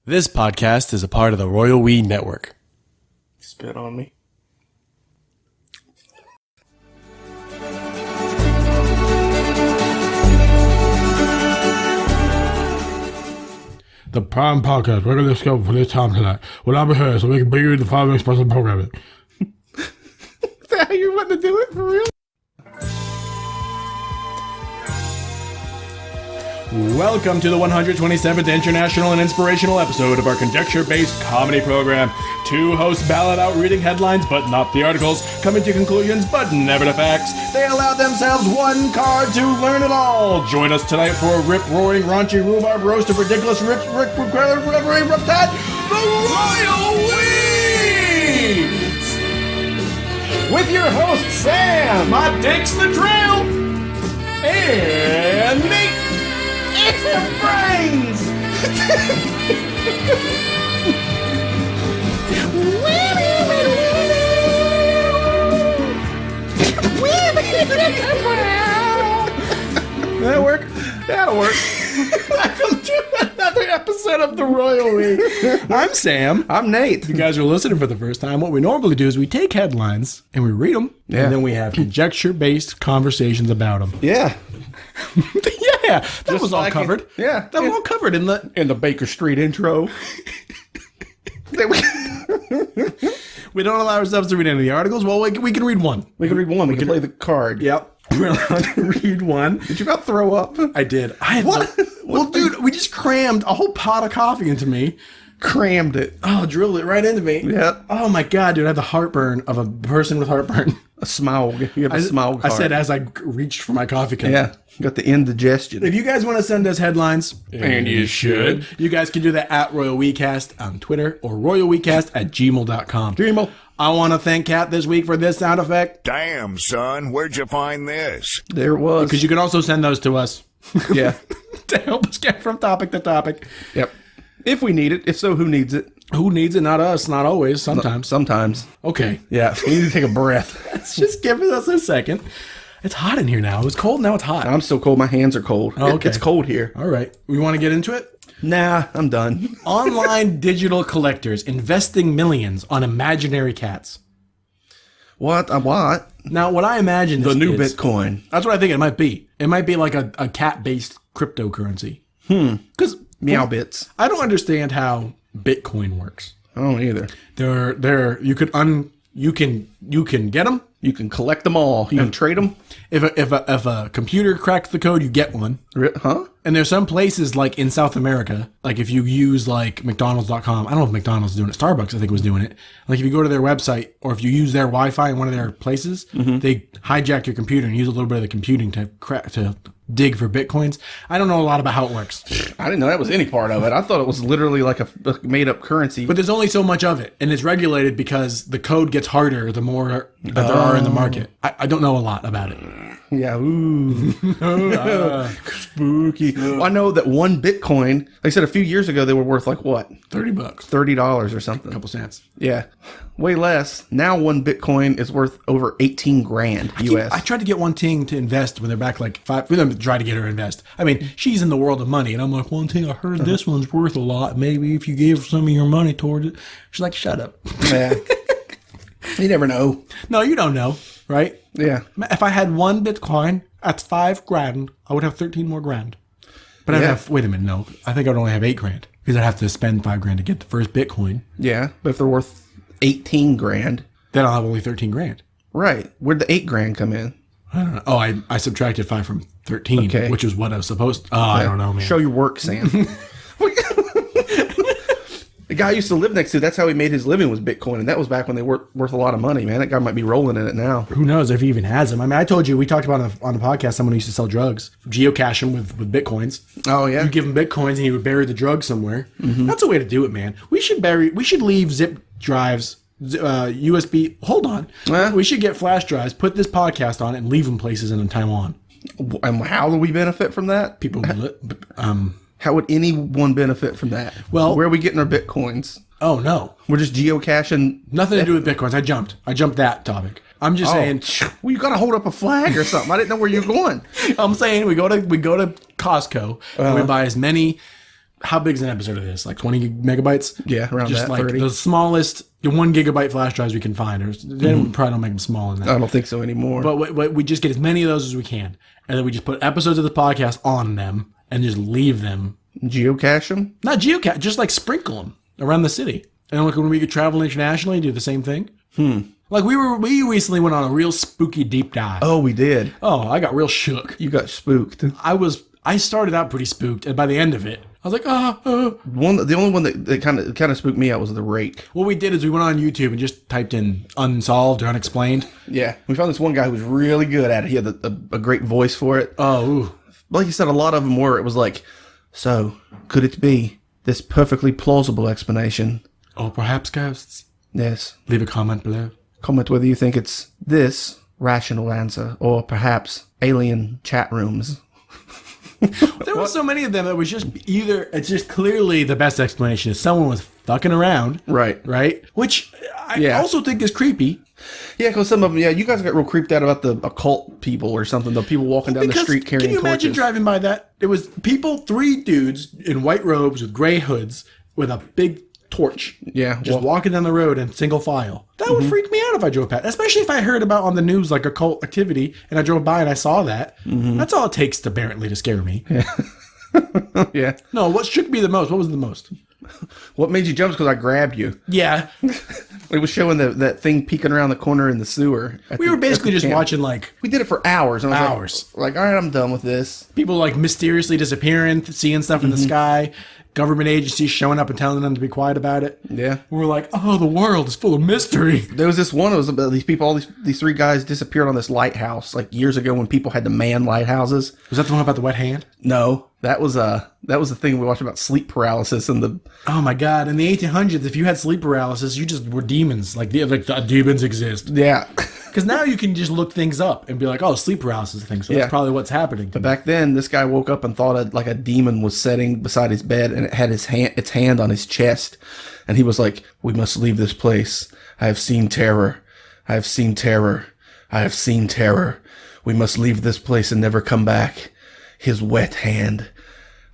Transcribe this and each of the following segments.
This podcast is a part of the Royal We Network. Spit on me. The Prime Podcast, regular schedule for this time tonight. Will not be heard, so we can bring you the following special programming. Is that how you want to do it for real? Welcome to the 127th International and Inspirational episode of our conjecture-based comedy program. Two hosts ballot out reading headlines, but not the articles, coming to conclusions, but never to facts. They allow themselves one card to learn it all. Join us tonight for a rip-roaring, raunchy, rhubarb roast of ridiculous, Rick, whatever a reptile, the Royal We! With your host, Sam, my dick's the drill, and Nate. It's the brains! That'll work. That'll work. Welcome to another episode of the Royal We. I'm Sam. I'm Nate. If you guys are listening for the first time, what we normally do is we take headlines and we read them, and then we have conjecture-based conversations about them. Yeah. Yeah, that was all like covered. Yeah. That was all covered in the Baker Street intro. We don't allow ourselves to read any of the articles. Well, we can read one. We can read one. We can play the card. Yep. We're allowed to read one. Did you about throw up? I did. Well, dude, we just crammed a whole pot of coffee into me. Crammed it. Oh, drilled it right into me. Yep. Oh, my God, dude. I had the heartburn of a person with heartburn. A smog. You have a smog I card. said as I reached for my coffee cup. Yeah. You got the indigestion. If you guys want to send us headlines, And you should. you guys can do that at Royal WeCast on Twitter or royalwecast@gmail.com. Gmail. I want to thank Kat this week for this sound effect. Damn, son, where'd you find this? There it was. Because you can also send those to us Yeah. to help us get from topic to topic. Yep. If we need it. If so, who needs it? Who needs it? Not us. Not always. Sometimes. Sometimes. Okay. Yeah. We need to take a breath. Let's just give us a second. It's hot in here now. It was cold. Now it's hot. I'm so cold. My hands are cold. Oh, okay. It's cold here. All right. We want to get into it? Nah, I'm done. Online digital collectors investing millions on imaginary cats. What? What? Now, what I imagine The this new is, Bitcoin. that's what I think it might be. It might be like a cat-based cryptocurrency. Because Meow bits. I don't understand how Bitcoin works. I don't either. You can get them. You can collect them all. You can trade them. If a computer cracks the code, you get one. Huh? And there's some places like in South America, like if you use like McDonald's.com, I don't know if McDonald's is doing it, Starbucks I think was doing it. Like if you go to their website or if you use their Wi-Fi in one of their places, they hijack your computer and use a little bit of the computing to dig for Bitcoins. I don't know a lot about how it works. I didn't know that was any part of it. I thought it was literally like a made-up currency. But there's only so much of it, and it's regulated because the code gets harder the more that there are in the market. I don't know a lot about it. Yeah, ooh. Spooky. Well, I know that one Bitcoin, like I said, a few years ago, they were worth like what? $30. $30 or something. A couple cents. Yeah. Way less. Now one Bitcoin is worth over 18 grand US. I tried to get one Ting to invest when they're back like five. For them to try to get her to invest. I mean, she's in the world of money, and I'm like, one Ting, I heard this one's worth a lot. Maybe if you gave some of your money towards it. She's like, shut up. Yeah. You never know. No, you don't know, right? Yeah. If I had one Bitcoin, that's $5,000. I would have 13 more grand. But I'd have. Wait a minute, no. I think I'd only have $8,000 because I'd have to spend $5,000 to get the first Bitcoin. Yeah. But if they're worth 18 grand. Then I'll have only 13,000. Right. Where'd the 8 grand come in? I don't know. Oh, I subtracted 5 from 13, which is what I was supposed to. I don't know, man. Show your work, Sam. The guy I used to live next to, that's how he made his living, was Bitcoin. And that was back when they were worth a lot of money, man. That guy might be rolling in it now. Who knows if he even has them. I mean, I told you, we talked about on the podcast, someone who used to sell drugs, geocache them with Bitcoins. Oh, yeah. You give him Bitcoins and he would bury the drugs somewhere. That's a way to do it, man. We should leave zip drives, USB. Hold on. We should get flash drives, put this podcast on it, and leave them places in Taiwan. And how do we benefit from that? People How would anyone benefit from that? Well, where are we getting our Bitcoins? Oh, no. We're just geocaching. Nothing to do with Bitcoins. I jumped that topic. I'm just saying. Well, you got to hold up a flag or something. I didn't know where you're going. I'm saying we go to Costco and we buy as many how big is an episode of this? Like 20 megabytes? Yeah, around Just that, like 30. the smallest, the 1 gigabyte flash drives we can find. Then we probably don't make them smaller than that. I don't think so anymore. But we just get as many of those as we can. And then we just put episodes of the podcast on them and just leave them. Geocache them? Not geocache, just like sprinkle them around the city. And like when we could travel internationally, do the same thing. Like we recently went on a real spooky deep dive. Oh, we did. Oh, I got real shook. You got spooked. I started out pretty spooked, and by the end of it, I was like, The only one that kind of spooked me out was the rake. What we did is we went on YouTube and just typed in unsolved or unexplained. Yeah, we found this one guy who was really good at it. He had a great voice for it. Oh, ooh. Like you said, a lot of them were. It was like, so could it be this perfectly plausible explanation? Or perhaps ghosts. Yes. Leave a comment below. Comment whether you think it's this rational answer or perhaps alien chat rooms. There were so many of them that was just it's just clearly the best explanation is someone was fucking around. Right. Right? Which I also think is creepy. Yeah, because some of them, you guys got real creeped out about the occult people or something. The people walking down the street carrying torches. Can you imagine driving by that? It was people, 3 dudes in white robes with gray hoods with a big torch. Yeah. Just walking down the road in single file. That would freak me out if I drove past. Especially if I heard about on the news like occult activity and I drove by and I saw that. That's all it takes apparently to scare me. Yeah. Yeah. No, what shook me the most? What was the most? What made you jump is because I grabbed you. Yeah. It was showing that thing peeking around the corner in the sewer. We were basically just watching like... We did it for hours. And I was hours. Like, all right, I'm done with this. People like mysteriously disappearing, seeing stuff in the sky. Government agencies showing up and telling them to be quiet about it. Yeah. We're like, oh, the world is full of mystery. There was this one, it was about these people, all these 3 guys disappeared on this lighthouse like years ago when people had to man lighthouses. Was that the one about the wet hand? No, that was the thing we watched about sleep paralysis and the... Oh my God. In the 1800s, if you had sleep paralysis, you just were demons. Like the demons exist. Yeah. Because now you can just look things up and be like, oh, sleep paralysis is a thing. So that's probably what's happening. But back then, this guy woke up and thought a demon was sitting beside his bed and it had its hand on his chest. And he was like, we must leave this place. I have seen terror. I have seen terror. I have seen terror. We must leave this place and never come back. His wet hand.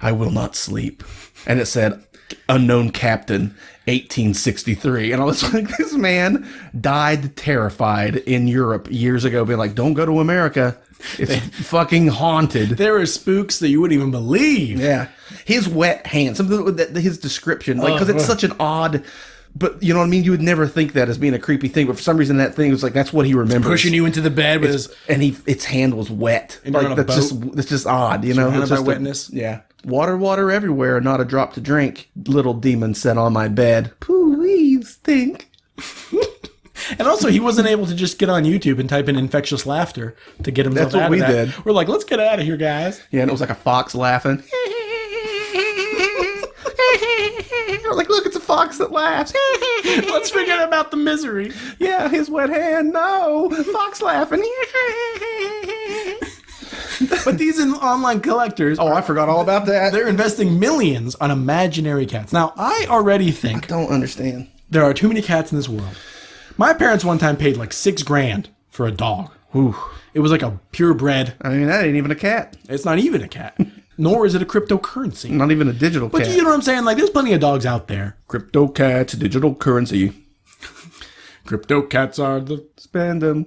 I will not sleep. And it said, unknown captain, 1863. And I was like, this man died terrified in Europe years ago, being like, don't go to America. It's fucking haunted. There are spooks that you wouldn't even believe. Yeah. His wet hand, something with his description, like, because it's such an odd... But you know what I mean? You would never think that as being a creepy thing, but for some reason that thing was like, that's what he remembers. Pushing you into the bed with his... And its hand was wet. And like, that's just odd, you know? Surrounded It's by just wetness. Yeah. Water everywhere, not a drop to drink. Little demon sat on my bed. Please stink. And also, he wasn't able to just get on YouTube and type in infectious laughter to get himself That's what out we of that. did. We're like, let's get out of here, guys. Yeah, and it was like a fox laughing. We're like, look, it's a fox that laughs. Let's forget about the misery. Yeah, his wet hand. No, fox laughing. But these online collectors, Oh, I forgot all about that. they're investing millions on imaginary cats. Now, I already think Don't understand. there are too many cats in this world. My parents one time paid like $6,000 for a dog. Ooh. It was like a purebred. I mean, that ain't even a cat. It's not even a cat, nor is it a cryptocurrency. Not even a digital But cat. you know what I'm saying? Like, there's plenty of dogs out there. Crypto cats, digital currency. Crypto cats are the Spend them.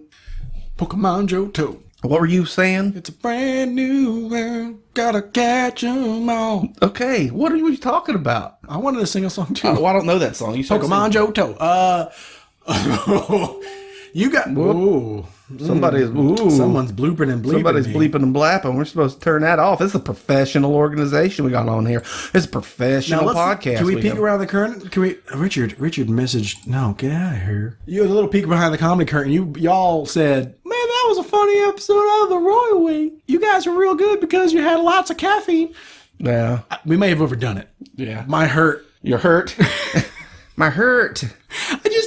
Pokemon Johto. What were you saying? It's a brand new world. Gotta catch 'em all. Okay, what are you talking about? I wanted to sing a song too. Well, I don't know that song. You started Pokemon singing. Johto. You got. Ooh. Someone's Blooping and bleeping. Somebody's me. bleeping and blapping. We're supposed to turn that off. This is a professional organization we got on here. It's a professional podcast. Can we peek have. around the curtain? Can we? Richard messaged. No, get out of here. You had a little peek behind the comedy curtain. Y'all said, "Man, that was a funny episode of the Royal We. You guys were real good because you had lots of caffeine." Yeah. We may have overdone it. Yeah. My hurt. You're hurt. My hurt.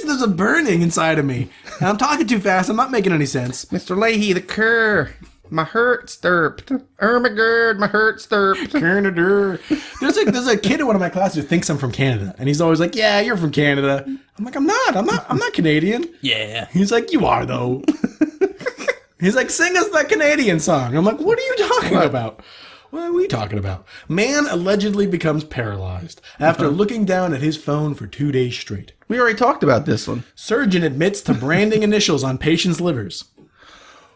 There's a burning inside of me. And I'm talking too fast. I'm not making any sense. Mr. Leahy, the cur. My hurt stirped. Ermagerd, my hurt stirped. Canada. There's a kid in one of my classes who thinks I'm from Canada. And he's always like, yeah, you're from Canada. I'm like, I'm not Canadian. Yeah. He's like, you are though. He's like, sing us that Canadian song. I'm like, what are you talking about? What are we talking about? Man allegedly becomes paralyzed after looking down at his phone for 2 days straight. We already talked about this one. Surgeon admits to branding initials on patient's livers.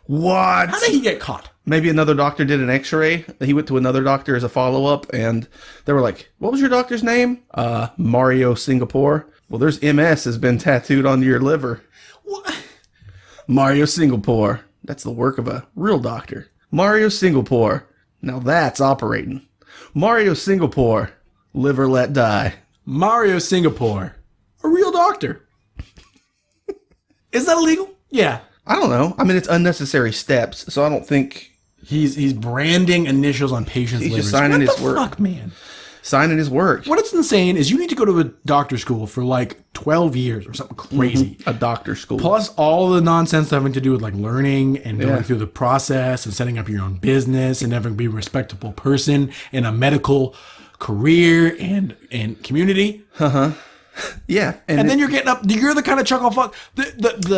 What? How did he get caught? Maybe another doctor did an x-ray. He went to another doctor as a follow-up, and they were like, what was your doctor's name? Mario Singapore. Well, there's MS has been tattooed onto your liver. What? Mario Singapore. That's the work of a real doctor. Mario Singapore. Now that's operating. Mario Singapore. Liver let die. Mario Singapore. A real doctor. Is that illegal? Yeah. I don't know. I mean, it's unnecessary steps, so I don't think... He's branding initials on patients' livers. Just signing his work. What the fuck, man? Signing his work. What it's insane is you need to go to a doctor school for like 12 years or something crazy. A doctor school. Plus all the nonsense having to do with like learning and going through the process and setting up your own business and having to be a respectable person in a medical career and community. Yeah. And then you're getting up, you're the kind of chuckle fuck.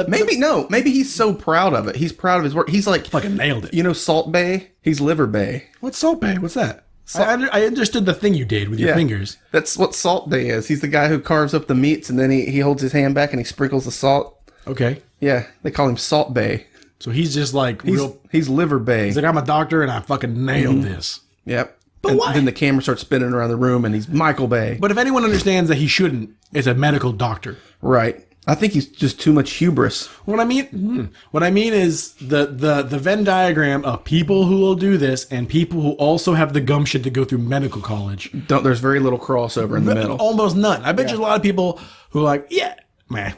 Maybe he's so proud of it. He's proud of his work. He's like... Fucking nailed it. You know Salt Bay? He's Liver Bay. What's Salt Bay? What's that? I understood the thing you did with your fingers. That's what Salt Bay is. He's the guy who carves up the meats and then he holds his hand back and he sprinkles the salt. Okay. Yeah, they call him Salt Bay. So he's just like He's Liver Bay. He's like, I'm a doctor and I fucking nailed this. Yep. But and why? Then the camera starts spinning around the room and he's Michael Bay. But if anyone understands that he shouldn't, it's a medical doctor. Right. I think he's just too much hubris. What I mean is the Venn diagram of people who will do this and people who also have the gumption to go through medical college. There's very little crossover in the middle. Almost none. I bet you a lot of people who are like, yeah, man.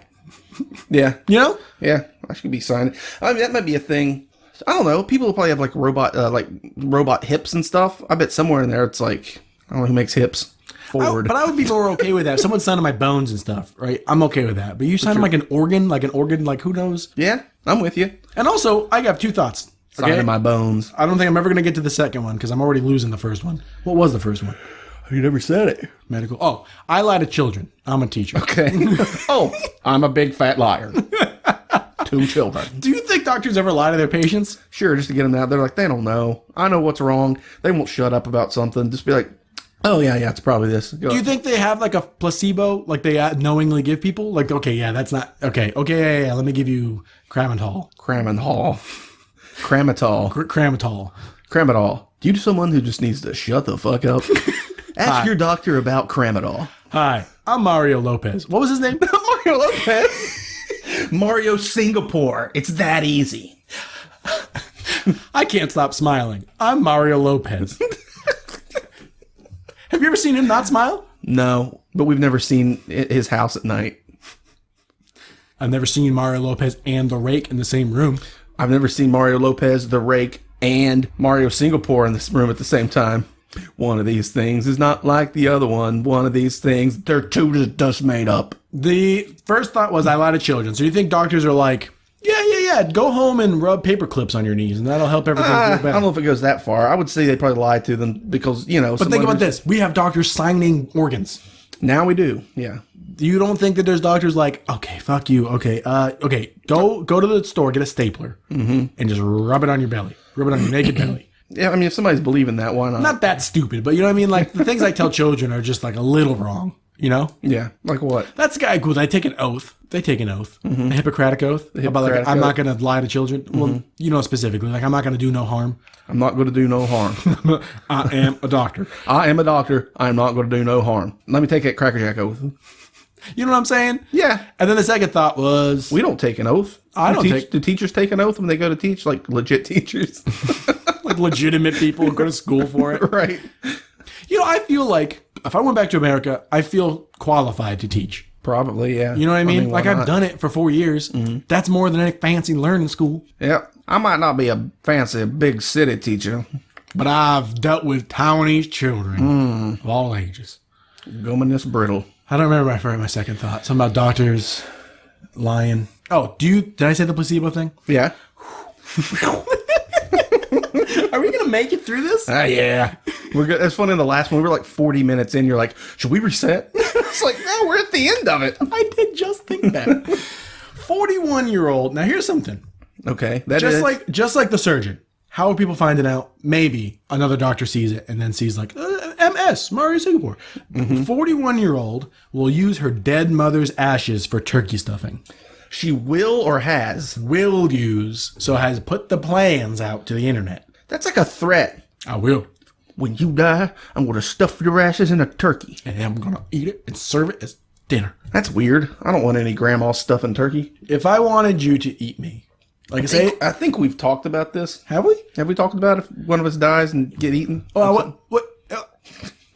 Yeah. You know? Yeah. I should be signing. I mean, that might be a thing. I don't know. People will probably have like robot hips and stuff. I bet somewhere in there it's like, I don't know who makes hips. Forward. But I would be more okay with that. If someone's signing my bones and stuff, right? I'm okay with that. But you sign like an organ, like who knows? Yeah, I'm with you. And also, I have two thoughts. Okay? Signing my bones. I don't think I'm ever going to get to the second one because I'm already losing the first one. What was the first one? You never said it. Medical. Oh, I lie to children. I'm a teacher. Okay. Oh, I'm a big fat liar. 2 children. Do you think doctors ever lie to their patients? Sure, just to get them out. They're like, they don't know. I know what's wrong. They won't shut up about something. Just be like, oh, yeah, it's probably this. Do you think they have like a placebo, like they knowingly give people? Like, okay, yeah, that's not, okay, yeah, let me give you Cramitol. Cramitol. You someone who just needs to shut the fuck up? Ask your doctor about Cramitol. Hi, I'm Mario Lopez. What was his name? Mario Lopez? Mario Singapore. It's that easy. I can't stop smiling. I'm Mario Lopez. Have you ever seen him not smile? No, but we've never seen his house at night. I've never seen Mario Lopez and the Rake in the same room. I've never seen Mario Lopez, the Rake, and Mario Singapore in this room at the same time. One of these things is not like the other one. One of these things, they're two just made up. The first thought was I lie to children. So you think doctors are like, yeah, go home and rub paper clips on your knees and that'll help everything feel better. I don't know if it goes that far. I would say they probably lie to them because, But think about this. We have doctors signing organs. Now we do, yeah. You don't think that there's doctors like, okay, fuck you, okay, go to the store, get a stapler, and just rub it on your belly. Rub it on your naked belly. Yeah, I mean, if somebody's believing that, why not? Not that stupid, but you know what I mean? Like, the things I tell children are just like a little wrong, you know? Yeah, like what? That's the guy who they take an oath. They take an oath. A Hippocratic oath. About like, I'm not going to lie to children. Well, you know specifically. Like, I'm not going to do no harm. I'm not going to do no harm. I am a doctor. I am a doctor. I'm not going to do no harm. Let me take that Cracker Jack oath. You know what I'm saying? Yeah. And then the second thought was... We don't take an oath. Do teachers take an oath when they go to teach? Like, legit teachers? Like, legitimate people who go to school for it? Right. You know, I feel like if I went back to America, I feel qualified to teach. Probably, yeah. You know what I mean? Like, I've done it for 4 years. That's more than any fancy learning school. Yeah. I might not be a fancy big city teacher, but I've dealt with Taiwanese children of all ages. Gumming this brittle. I don't remember my second thought. Something about doctors lying. Oh, did I say the placebo thing? Yeah. Are we going to make it through this? Yeah. We're good. It's funny in the last one, we were like 40 minutes in. You're like, should we reset? It's like, no, we're at the end of it. I did just think that. 41-year-old. Now here's something. Okay. Just like the surgeon. How are people finding out? Maybe another doctor sees it and then sees like MS, Mario Singapore. 41-year-old will use her dead mother's ashes for turkey stuffing. She will or has? Will use, so has put the plans out to the internet. That's like a threat. I will. When you die, I'm going to stuff your ashes in a turkey. And I'm going to eat it and serve it as dinner. That's weird. I don't want any grandma stuffing turkey. If I wanted you to eat me, like I think we've talked about this. Have we? Have we talked about if one of us dies and get eaten? Oh, what?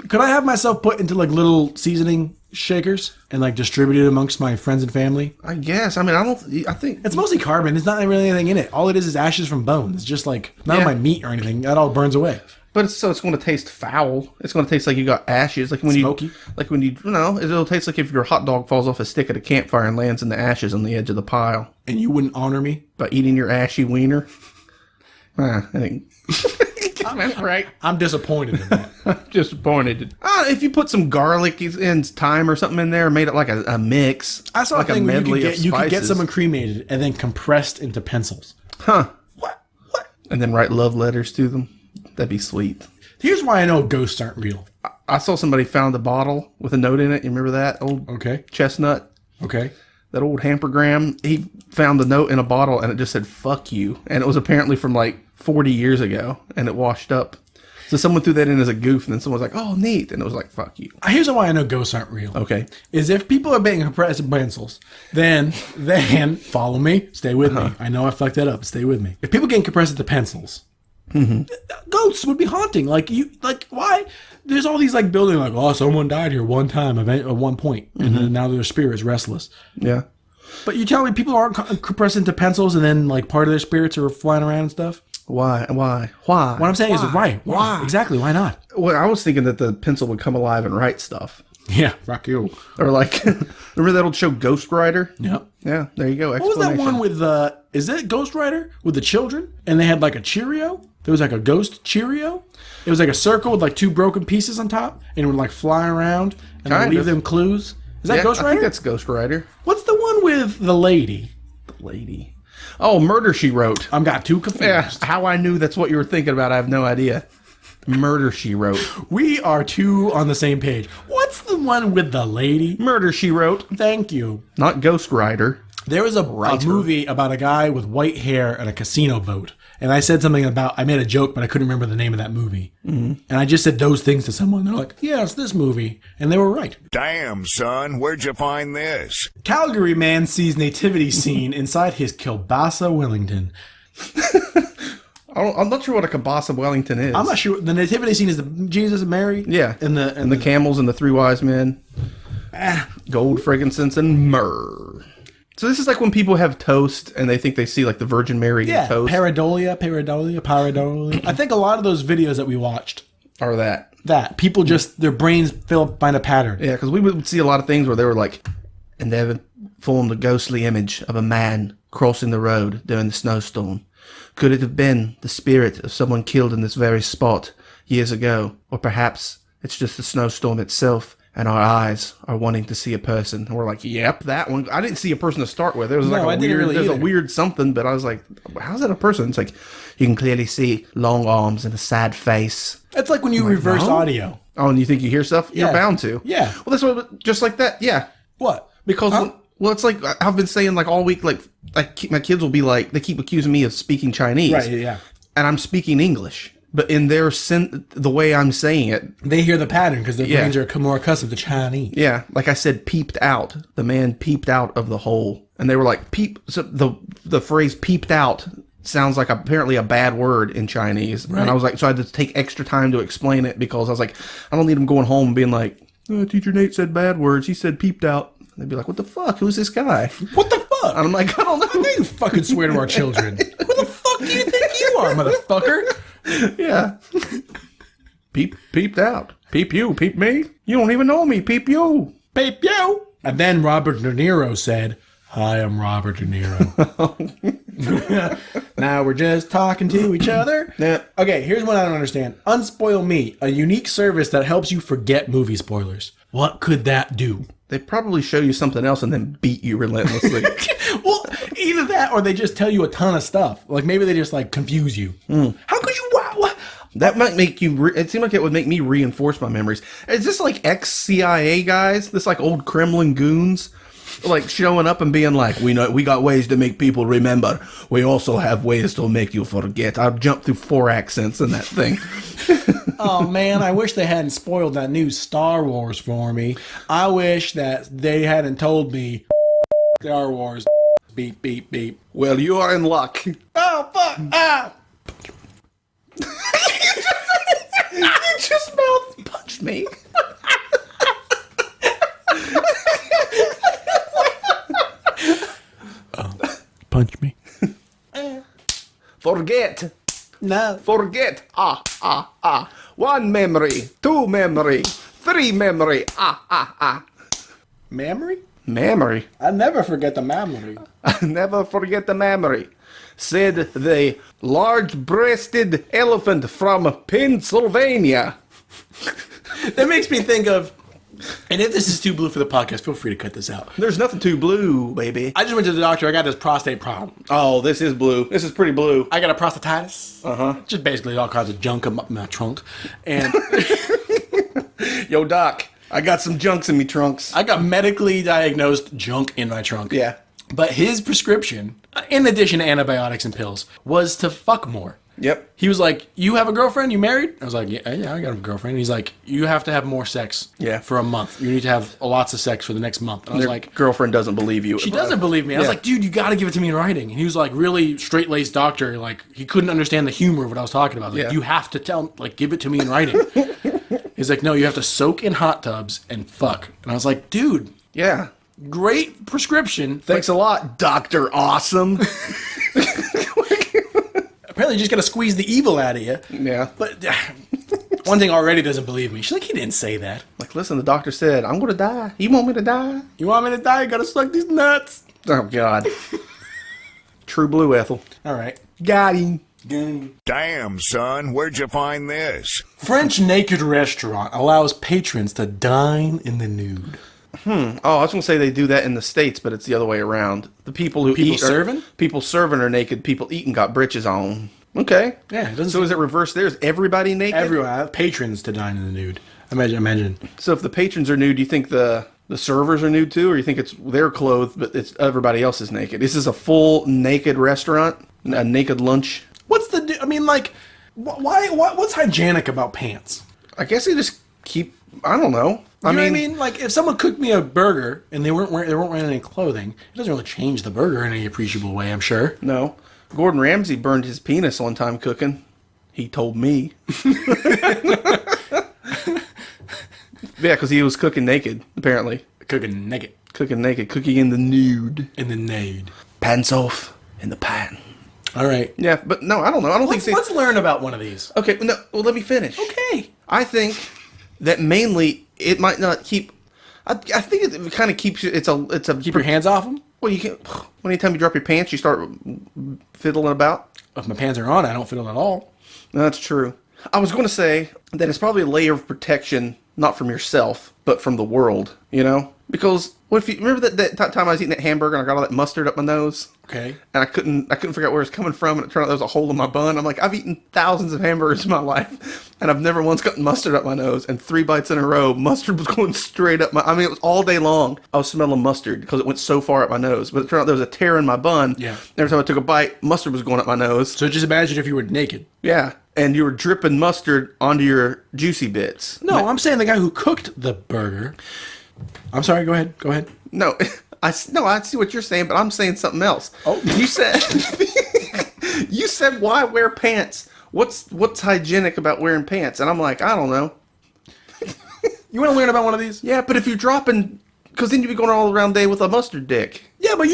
Could I have myself put into like little seasoning shakers and like distributed amongst my friends and family? I guess. I mean, I think It's mostly carbon. There's not really anything in it. All it is ashes from bones. It's just like none of my meat or anything. That all burns away. But it's going to taste foul. It's going to taste like you got ashes. Like when Smoky? It'll taste like if your hot dog falls off a stick at a campfire and lands in the ashes on the edge of the pile. And you wouldn't honor me? By eating your ashy wiener? I think... right. I'm disappointed in that. I'm disappointed. If you put some garlic and thyme or something in there and made it like a mix. I saw like a thing where you could get spices. someone cremated and then compressed into pencils. Huh. What? And then write love letters to them. That'd be sweet. Here's why I know ghosts aren't real. I saw somebody found a bottle with a note in it. You remember that old chestnut? Okay. That old hampergram. He found the note in a bottle and it just said, fuck you. And it was apparently from like 40 years ago and it washed up. So someone threw that in as a goof and then someone was like, oh, neat. And it was like, fuck you. Here's why I know ghosts aren't real. Okay. Is if people are being compressed in pencils, then follow me, stay with me. I know I fucked that up. Stay with me. If people getting compressed into pencils, ghosts would be haunting. Why? There's all these like buildings like, oh, someone died here one time at one point, and then now their spirit's restless. Yeah. But you tell me people aren't compressed into pencils, and then like part of their spirits are flying around and stuff. Why? What I'm saying is right. Why? Exactly. Why not? Well, I was thinking that the pencil would come alive and write stuff. Yeah. Fuck you. Or like, remember that old show Ghost Rider? Yep. Yeah, there you go. What was that one with is it Ghost Rider with the children? And they had like a Cheerio? There was like a ghost Cheerio? It was like a circle with like two broken pieces on top, and it would like fly around and like, leave them clues. Is that Ghost Rider? I think that's Ghost Rider. What's the one with the lady? The lady. Oh, Murder, She Wrote. I'm got too confused. Yeah, how I knew that's what you were thinking about, I have no idea. Murder, She Wrote. We are two on the same page. What's the one with the lady? Murder, She Wrote. Thank you. Not Ghost Rider. There was a movie about a guy with white hair and a casino boat. And I said something about, I made a joke, but I couldn't remember the name of that movie. Mm-hmm. And I just said those things to someone. They're like, yeah, it's this movie. And they were right. Damn, son, where'd you find this? Calgary man sees nativity scene inside his kielbasa Wellington. I'm not sure what a kielbasa Wellington is. I'm not sure. The nativity scene is the Jesus and Mary. Yeah. And the camels and the three wise men. Gold, frankincense, and myrrh. So this is like when people have toast and they think they see like the Virgin Mary in toast. Pareidolia. I think a lot of those videos that we watched are that people just their brains find a pattern. Yeah, because we would see a lot of things where they were like, and they formed a ghostly image of a man crossing the road during the snowstorm. Could it have been the spirit of someone killed in this very spot years ago, or perhaps it's just the snowstorm itself? And our eyes are wanting to see a person. And we're like, yep, that one. I didn't see a person to start with. There was a weird something, but I was like, how's that a person? It's like, you can clearly see long arms and a sad face. It's like when you reverse audio. Oh, and you think you hear stuff? Yeah. You're bound to. Yeah. Well, that's what, just like that. Yeah. What? Because, it's like, I've been saying like all week, like, my kids will be like, they keep accusing me of speaking Chinese. Right, yeah. And I'm speaking English. But in their the way I'm saying it, they hear the pattern because their brains are more accustomed to Chinese. Yeah, like I said, peeped out. The man peeped out of the hole, and they were like, "Peep." So the phrase "peeped out" sounds like apparently a bad word in Chinese, right. And I was like, so I had to take extra time to explain it because I was like, I don't need them going home and being like, "Teacher Nate said bad words. He said peeped out." And they'd be like, "What the fuck? Who's this guy? What the fuck?" And I'm like, I don't know. You fucking swear to our children. Who the fuck do you think you are, motherfucker? Yeah. Peeped out. Peep you, peep me. You don't even know me. Peep you. Peep you. And then Robert De Niro said, "Hi, I'm Robert De Niro." Now we're just talking to each other. Yeah. Okay, here's what I don't understand. Unspoil Me, a unique service that helps you forget movie spoilers. What could that do? They probably show you something else and then beat you relentlessly. Well, Either that, or they just tell you a ton of stuff. Like maybe they just like confuse you. How could you? What? That might make you. It seemed like it would make me reinforce my memories. Is this like ex-CIA guys? This like old Kremlin goons, like showing up and being like, "We know we got ways to make people remember. We also have ways to make you forget." I've jumped through 4 accents in that thing. Oh man, I wish they hadn't spoiled that new Star Wars for me. I wish that they hadn't told me Star Wars. Beep beep beep. Well, you are in luck. Oh fuck! Ah! You just mouth punched me. Punch me. Forget. No. Forget. 1 memory. 2 memory. 3 memory. Memory? Memory. I never forget the memory. I never forget the memory. Said the large-breasted elephant from Pennsylvania. That makes me think of, and if this is too blue for the podcast, feel free to cut this out. There's nothing too blue, baby. I just went to the doctor. I got this prostate problem. Oh, this is blue. This is pretty blue. I got a prostatitis. Uh-huh. Just basically all kinds of junk in my trunk. And Yo, Doc, I got some junks in me trunks. I got medically diagnosed junk in my trunk. Yeah. But his prescription, in addition to antibiotics and pills, was to fuck more. Yep. He was like, "You have a girlfriend? You married?" I was like, "Yeah, I got a girlfriend." And he's like, "You have to have more sex for a month. You need to have lots of sex for the next month." And I was like, girlfriend doesn't believe you. she doesn't believe me. I was like, dude, you got to give it to me in writing. And he was like, really straight-laced doctor. Like, he couldn't understand the humor of what I was talking about. Like, you have to give it to me in writing. He's like, no, you have to soak in hot tubs and fuck. And I was like, dude, Yeah. great prescription. Thanks a lot, Dr. Awesome. Apparently, you just got to squeeze the evil out of you. Yeah. But one thing already doesn't believe me. She's like, he didn't say that. Like, listen, the doctor said, I'm going to die. You want me to die? You want me to die? You got to suck these nuts. Oh, God. True blue, Ethel. All right. Got him. Damn, son, where'd you find this? French naked restaurant allows patrons to dine in the nude. Oh, I was going to say they do that in the States, but it's the other way around. The people who People eat serving? People serving are naked. People eating got britches on. Okay. Yeah, it doesn't So is it reversed there? Is everybody naked? everyone patrons to dine in the nude. Imagine. So if the patrons are nude, do you think the servers are nude too, or you think it's their clothes, but it's everybody else is naked? This is a full naked restaurant, a naked lunch. What's the? I mean, like, why? What's hygienic about pants? I guess they just keep. I don't know. You know what I mean? Like, if someone cooked me a burger and they weren't wearing any clothing, it doesn't really change the burger in any appreciable way. I'm sure. No. Gordon Ramsay burned his penis one time cooking. He told me. Yeah, because he was cooking naked, apparently. Cooking naked Cooking naked. Cooking in the nude. in the nude. Pants off in the pan. All right. Yeah, but no, I don't know. I don't think... Let's learn about one of these. Okay, no, well, let me finish. Okay. I think that mainly it might not keep... I think it kind of keeps you... It's a Keep your hands off them. Well, you can't... Anytime you drop your pants, you start fiddling about. If my pants are on, I don't fiddle at all. That's true. I was going to say that it's probably a layer of protection, not from yourself, but from the world, you know? Because what if you remember that time I was eating that hamburger and I got all that mustard up my nose? Okay. And I couldn't figure out where it's coming from, and it turned out there was a hole in my bun. I'm like, I've eaten thousands of hamburgers in my life, and I've never once gotten mustard up my nose. And 3 bites in a row, mustard was going straight up my... I mean, it was all day long. I was smelling mustard because it went so far up my nose. But it turned out there was a tear in my bun. Yeah. Every time I took a bite, mustard was going up my nose. So just imagine if you were naked. Yeah. And you were dripping mustard onto your juicy bits. No, I'm saying the guy who cooked the burger. I'm sorry. Go ahead. No, I see what you're saying, but I'm saying something else. Oh. You said you said why wear pants? What's hygienic about wearing pants? And I'm like, I don't know. You want to learn about one of these? Yeah, but if you're dropping, because then you'd be going all around day with a mustard dick. Yeah, but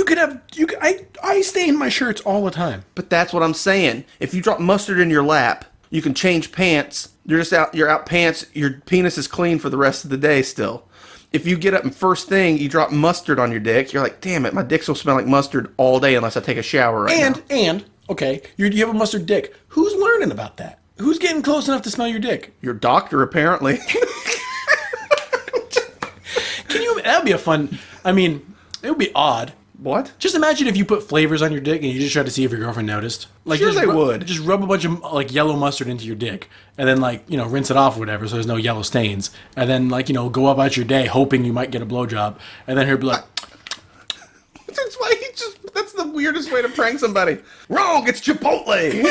I stain my shirts all the time. But that's what I'm saying. If you drop mustard in your lap, you can change pants. You're out pants. Your penis is clean for the rest of the day still. If you get up and first thing you drop mustard on your dick, you're like, damn it, my dick will smell like mustard all day unless I take a shower right now. And okay, you have a mustard dick. Who's learning about that? Who's getting close enough to smell your dick? Your doctor, apparently. That'd be a fun. I mean, it would be odd, What? Just imagine if you put flavors on your dick and you just tried to see if your girlfriend noticed. Like, Sure just they would. Just rub a bunch of like yellow mustard into your dick, and then like rinse it off or whatever, so there's no yellow stains, and then like go about your day hoping you might get a blowjob, and then he'd be like, That's why that's the weirdest way to prank somebody. Wrong, it's Chipotle.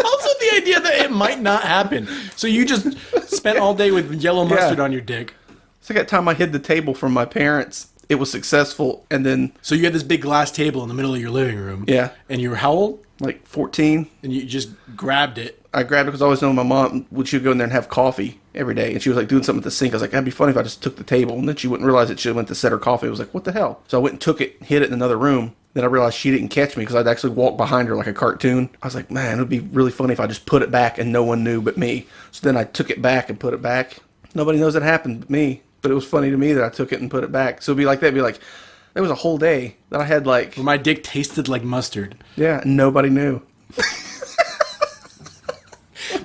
also the idea that it might not happen, so you just spent all day with yellow mustard on your dick. It's like that time I hid the table from my parents. It was successful, and then... So you had this big glass table in the middle of your living room. Yeah. And you were how old? Like 14. And you just grabbed it. I grabbed it because I always know my mom she would go in there and have coffee every day, and she was like doing something at the sink. I was like, that'd be funny if I just took the table, and then she wouldn't realize that she went to set her coffee. I was like, what the hell? So I went and took it, hid it in another room. Then I realized she didn't catch me because I'd actually walked behind her like a cartoon. I was like, man, it would be really funny if I just put it back and no one knew but me. So then I took it back and put it back. Nobody knows it happened but me. But it was funny to me that I took it and put it back. So it'd be like that. It'd be like, there was a whole day that I had like... My dick tasted like mustard. Yeah, and nobody knew.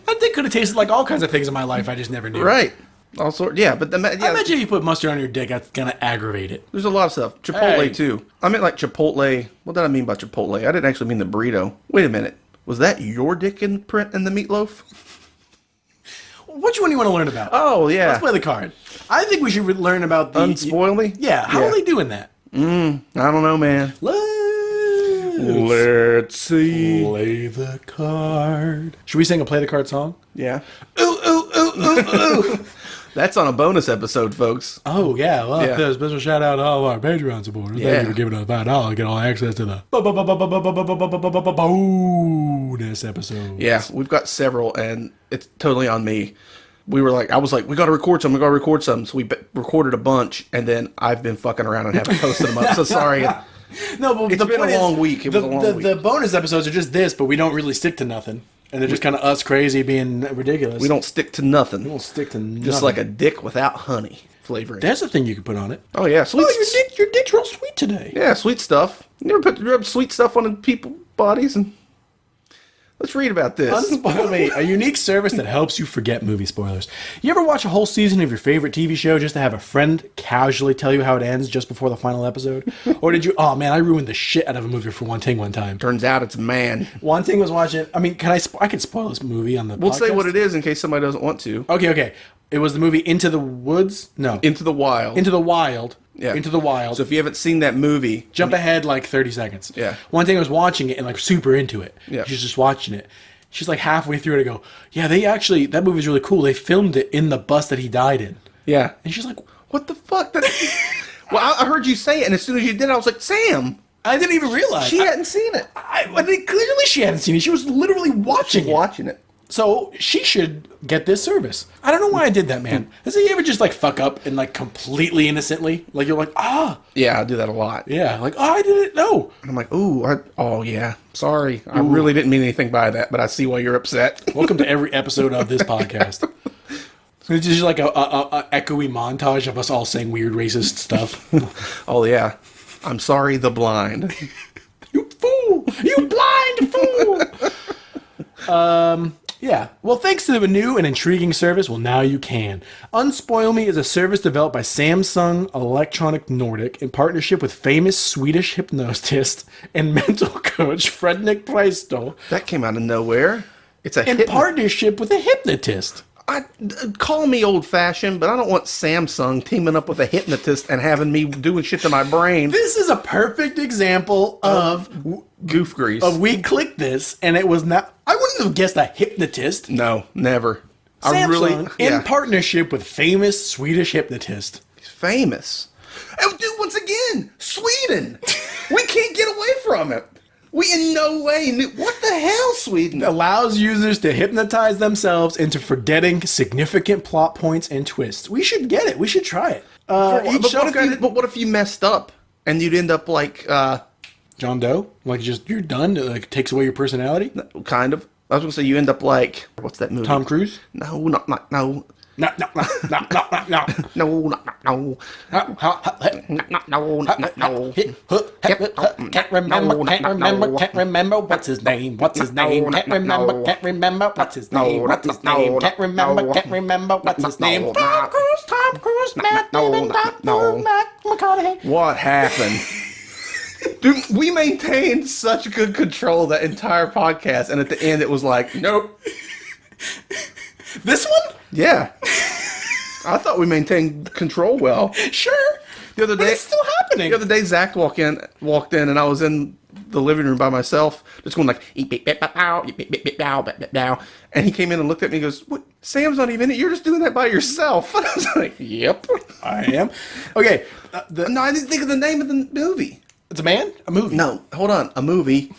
My dick could have tasted like all kinds of things in my life. I just never knew. Right. All sort. Yeah, but I imagine if you put mustard on your dick, that's gonna aggravate it. there's a lot of stuff. Chipotle Hey. too. I meant like Chipotle. What did I mean by Chipotle? I didn't actually mean the burrito. Wait a minute. Was that your dick in print in the meatloaf? Which one do you want to learn about? Oh yeah. Let's play the card. I think we should learn about the Unspoil me? Yeah. How are they doing that? I don't know, man. Let's see. Play the card. Should we sing a play the card song? Yeah. Ooh, ooh, ooh, ooh, ooh. That's on a bonus episode, folks. Oh, yeah. Well, Yeah. there's a special shout out to all of our Patreon supporters. Yeah. Thank you for giving us $5 to get all access to the bonus episode. Yeah, we've got several, and it's totally on me. I was like, we got to record some. So we recorded a bunch, and then I've been fucking around and haven't posted them up. So sorry. No, but It's been a long week. It was a long week. The bonus episodes are just this, but we don't really stick to nothing. And they're just kind of us crazy being ridiculous. We don't stick to nothing. We don't stick to nothing. Just like a dick without honey flavoring. There's a thing you could put on it. Oh, yeah. Sweet. Your dick's real sweet today. Yeah, sweet stuff. You ever rub sweet stuff on people's bodies? And let's read about this. Unspoil Me, a unique service that helps you forget movie spoilers. You ever watch a whole season of your favorite TV show just to have a friend casually tell you how it ends just before the final episode? Or did you, oh man, I ruined the shit out of a movie for One Ting one time. Turns out it's a man. One Ting was watching, I mean, I could spoil this movie on the We'll podcast. say what it is in case somebody doesn't want to. Okay. It was the movie Into the Woods? No. Into the Wild. Into the Wild. Yeah. Into the Wild. So if you haven't seen that movie, Jump ahead like 30 seconds. Yeah. One Ting was watching it and like super into it. Yeah. She's just watching it. She's like halfway through it. I go, yeah, that movie's really cool. They filmed it in the bus that he died in. yeah. And she's like, What the fuck? Well, I heard you say it, and as soon as you did, I was like, Sam. I didn't even realize. She hadn't seen it. Clearly she hadn't seen it. She was literally watching it. Watching it. So she should get this service. I don't know why I did that, man. Has he ever just like fuck up and like completely innocently? Like you're like, Yeah, I do that a lot. yeah, like, I didn't know. And I'm like, oh yeah, sorry. I really didn't mean anything by that, but I see why you're upset. Welcome to every episode of this podcast. It's just like a echoey montage of us all saying weird racist stuff. Oh yeah. I'm sorry, the blind. You fool! You blind fool! Yeah. Well, thanks to the new and intriguing service, well, now you can. Unspoil Me is a service developed by Samsung Electronic Nordic in partnership with famous Swedish hypnotist and mental coach Fredrik Preisto That came out of nowhere. It's a in partnership with a hypnotist. Call me old-fashioned, but I don't want Samsung teaming up with a hypnotist and having me doing shit to my brain. This is a perfect example of Goof Grease. we clicked this and it was not. I wouldn't have guessed a hypnotist. No, never. Samsung in partnership with famous Swedish hypnotist. Famous. Oh, dude, once again, Sweden. We can't get away from it. We in no way knew. What the hell, Sweden? Allows users to hypnotize themselves into forgetting significant plot points and twists. We should get it. We should try it. But what if you messed up and you'd end up like, John Doe? Like just you're done? It like takes away your personality? kind of. I was gonna say you end up like, what's that movie? Tom Cruise? No. No. No, not no. Can't remember what's his name. What's his name? Can't remember what's his name. What's his name? Can't remember what's his name. Tom Cruise, Matt Damon, Tom Cruise, McConaughey. What happened? Dude, we maintained such good control that entire podcast, and at the end it was like, nope. This one? Yeah. I thought we maintained control well. Sure. The other But day, it's still happening. The other day, Zach walked in, and I was in the living room by myself, just going like, and he came in and looked at me and goes, "What? Sam's not even in it. You're just doing that by yourself." And I was like, "Yep, I am. Okay. No, I didn't think of the name of the movie. It's a man? A movie? No, hold on, a movie.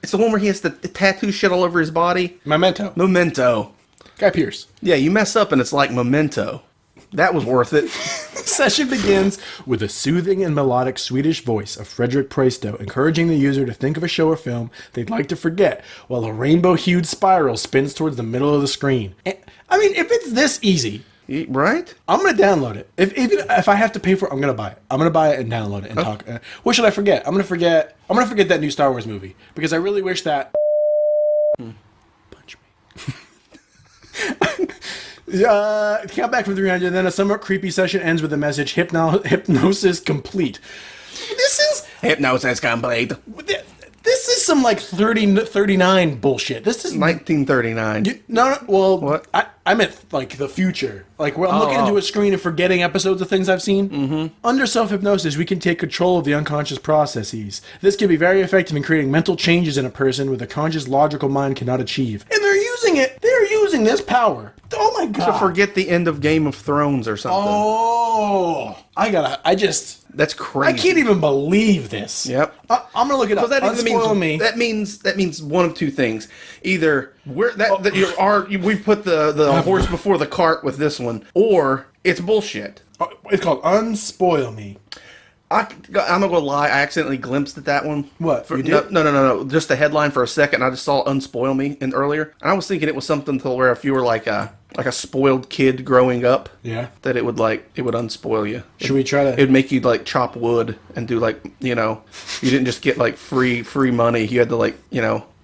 It's the one where he has the tattoo shit all over his body. Memento. Memento. Guy Pearce. Yeah, you mess up and it's like Memento. That was worth it. Session begins with a soothing and melodic Swedish voice of Frederick Praisto encouraging the user to think of a show or film they'd like to forget while a rainbow-hued spiral spins towards the middle of the screen. I mean, if it's this easy, Right? I'm going to download it. If I have to pay for it, I'm going to buy it. I'm going to buy it and download it and talk. What should I forget? I'm going to forget that new Star Wars movie because I really wish that... Punch me. Count back from 300, and then a somewhat creepy session ends with the message, hypnosis complete. This is... Hypnosis complete. This is some, like, 39 bullshit. This is... 1939. No, well... What? I meant, like, the future. Like, I'm looking into a screen and forgetting episodes of things I've seen. Mm-hmm. Under self-hypnosis, we can take control of the unconscious processes. This can be very effective in creating mental changes in a person with a conscious, logical mind cannot achieve. And they're using it. They're using this power. Oh, my God. To forget the end of Game of Thrones or something. Oh. That's crazy. I can't even believe this. Yep. I'm gonna look it up. Unspoil me. That means one of two things. Either we put the horse before the cart with this one, or it's bullshit. It's called Unspoil Me. I'm not gonna lie. I accidentally glimpsed at that one. What? You did? No. Just the headline for a second. I just saw "Unspoil Me" in earlier, and I was thinking it was something to where if you were like a spoiled kid growing up, yeah, that it would unspoil you. Should we try to? It would make you like chop wood and do you didn't just get like free money. You had to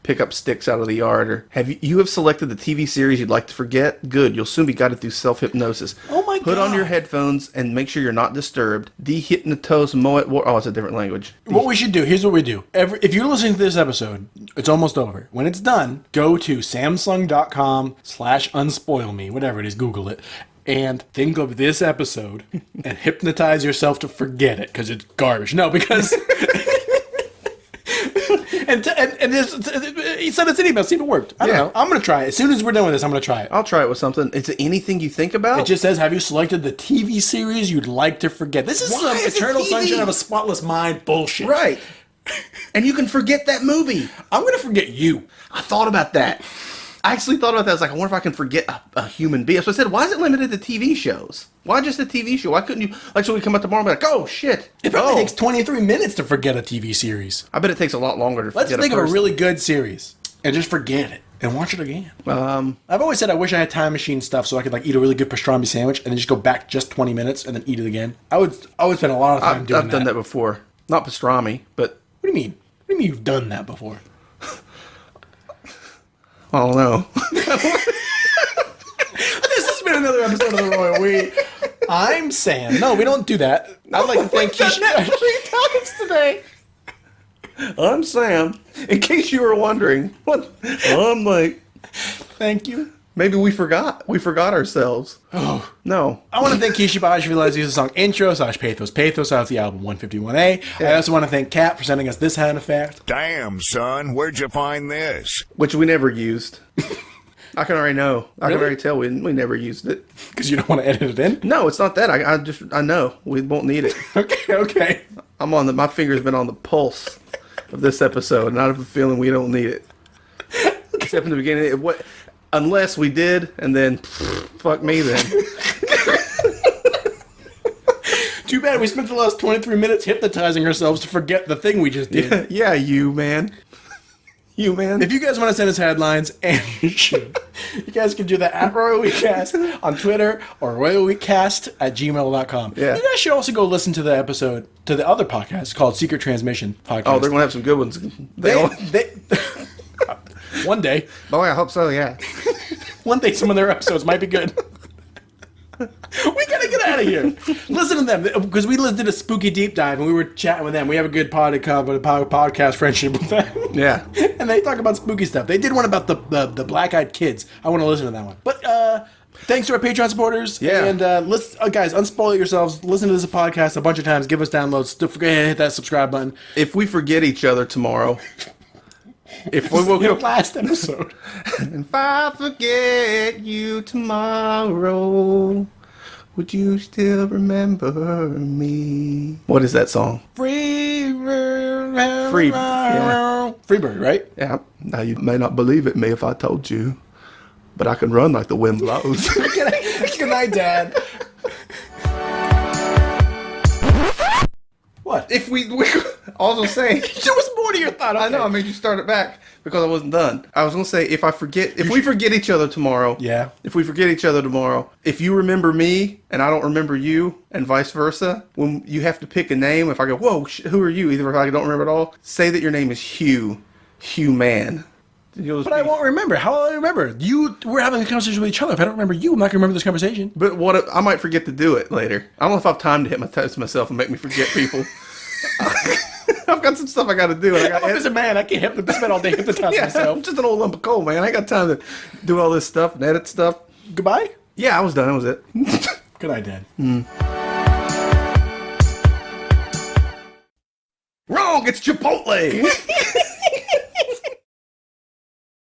pick up sticks out of the yard. Or you have selected the TV series you'd like to forget? Good. You'll soon be guided through self-hypnosis. Oh my God. Put on your headphones and make sure you're not disturbed. Dehypnotose moet. Oh, it's a different language. What we should do, here's what we do. If you're listening to this episode, it's almost over. When it's done, go to samsung.com/unspoilme, whatever it is, Google it, and think of this episode and hypnotize yourself to forget it, because it's garbage. No, because... And he sent us an email, see if it worked. I don't know. I'm going to try it. As soon as we're done with this, I'm going to try it. I'll try it with something. Is it anything you think about? It just says, have you selected the TV series you'd like to forget? This is some Eternal Sunshine of a Spotless Mind bullshit. Right. And you can forget that movie. I'm going to forget you. I thought about that. I actually thought about that. I was like, I wonder if I can forget a human being. So I said, why is it limited to TV shows? Why just a TV show? Why couldn't you, so we come up tomorrow and be like, oh, shit. It probably takes 23 minutes to forget a TV series. I bet it takes a lot longer to forget Let's think of a really good series and just forget it and watch it again. I've always said I wish I had time machine stuff so I could eat a really good pastrami sandwich and then just go back just 20 minutes and then eat it again. I would spend a lot of time doing that. I've done that before. Not pastrami, but... What do you mean? What do you mean you've done that before? I don't know. This has been another episode of The Royal We. I'm Sam. No, we don't do that. I'd like to thank Keisha. 3 times today. I'm Sam. In case you were wondering, I'm like, thank you. Maybe we forgot. We forgot ourselves. Oh. No. I want to thank Keisha Baj for letting us use the song intro / Pathos. Pathos out of the album 151A. Yeah. I also want to thank Kat for sending us this sound effect. Damn, son, where'd you find this? Which we never used. I can already know. I can already tell we never used it. Because you don't want to edit it in? No, it's not that. I know. We won't need it. Okay. My finger's been on the pulse of this episode, and I have a feeling we don't need it. Except in the beginning. Unless we did, and then, fuck me then. Too bad we spent the last 23 minutes hypnotizing ourselves to forget the thing we just did. Yeah, you, man. You, man. If you guys want to send us headlines, and you should, you guys can do that at Royal Weekcast on Twitter or royalweekcast@gmail.com. Yeah. You guys should also go listen to the episode, to the other podcast called Secret Transmission Podcast. Oh, they're going to have some good ones. One day. Boy, I hope so, yeah. One day some of their episodes might be good. We gotta get out of out of here. Listen to them because we did a spooky deep dive and we were chatting with them. We have a good podcast friendship with them. Yeah. And they talk about spooky stuff. They did one about the black-eyed kids. I want to listen to that one. But thanks to our Patreon supporters. Yeah. And let's guys, unspoil yourselves. Listen to this podcast a bunch of times. Give us downloads. Don't forget to hit that subscribe button. If we forget each other tomorrow, if we woke up Last episode. if I forget you tomorrow, would you still remember me? What is that song? Freebird. Yeah. Freebird, right? Yeah. Now you may not believe it me if I told you, but I can run like the wind blows. Good night, Dad. What? If we also say, There was more to your thought. I know I made you start it back because I wasn't done. I was gonna say if we forget each other tomorrow. Yeah. If we forget each other tomorrow, if you remember me and I don't remember you, and vice versa, when you have to pick a name, if I go, whoa, who are you? Either if I don't remember at all, say that your name is Hugh Man. But I won't remember. How will I remember? We're having a conversation with each other. If I don't remember you, I'm not going to remember this conversation. But what if, I might forget to do it later. I don't know if I have time to hit myself and make me forget people. I've got some stuff I got to do. And I'm a busy man. I can't spend all day hypnotizing myself. I'm just an old lump of coal, man. I ain't got time to do all this stuff and edit stuff. Goodbye? Yeah, I was done. That was it. Good night, Dad. Wrong! It's Chipotle!